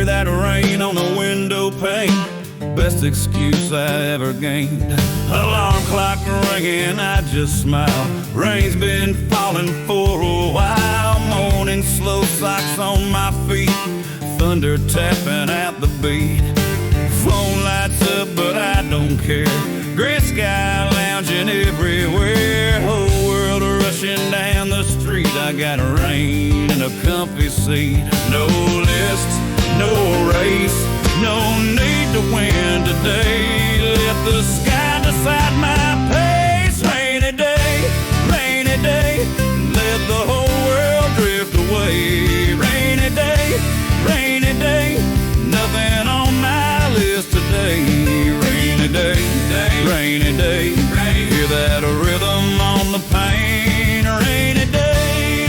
hear that rain on the window pane. Best excuse I ever gained. Alarm clock ringing, I just smile. Rain's been falling for a while. Morning slow socks on my feet, thunder tapping at the beat. Phone lights up but I don't care. Gray sky lounging everywhere. Whole world rushing down the street. I got rain in a comfy seat. No list, no race, no need to win today. Let the sky decide my pace. Rainy day, let the whole world drift away. Rainy day, nothing on my list today. Rainy day, hear that rhythm on the pane. Rainy day,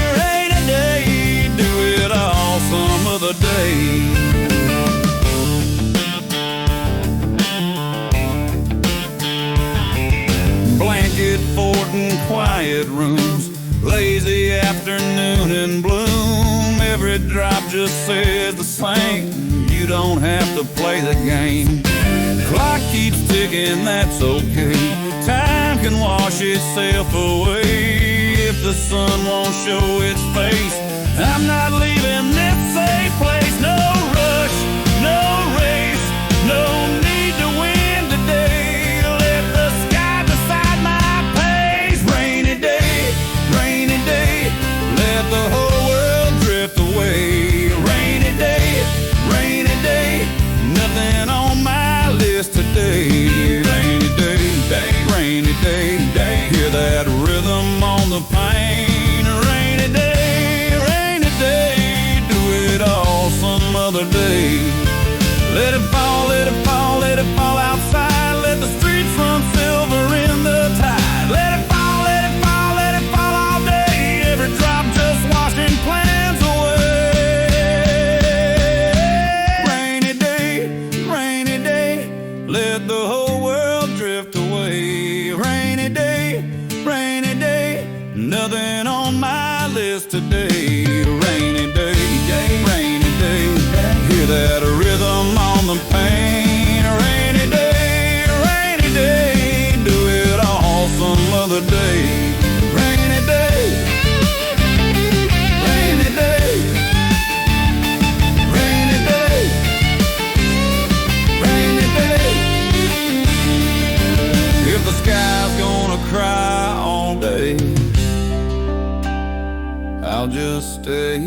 do it all some other day. Blanket fort and quiet rooms, lazy afternoon in bloom. Every drop just says the same. You don't have to play the game. Clock keeps ticking, that's okay. Time can wash itself away. If the sun won't show its face, I'm not leaving this safe place. No rush, no race, no need to win today. Let the sky decide my pace. Rainy day, let the whole world drift away. Rainy day, nothing on my list today. Rainy day, hear that rhythm on the pane. Rainy day, do it all some other day. Let it fall, let it fall, let it fall outside. Let the streets run silver in the tide. Let it fall, let it fall, let it fall all day. Every drop just washing plans away. Rainy day, let the whole world drift away. Rainy day, nothing on my list today. Rainy day, hear that rhythm on the pane. Rainy day, do it all some other day. Rainy day, rainy day, rainy day, rainy day. If the sky's gonna cry all day, I'll just stay,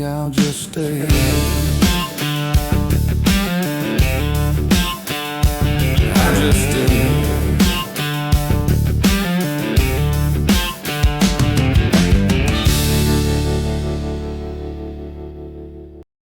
I'll just stay.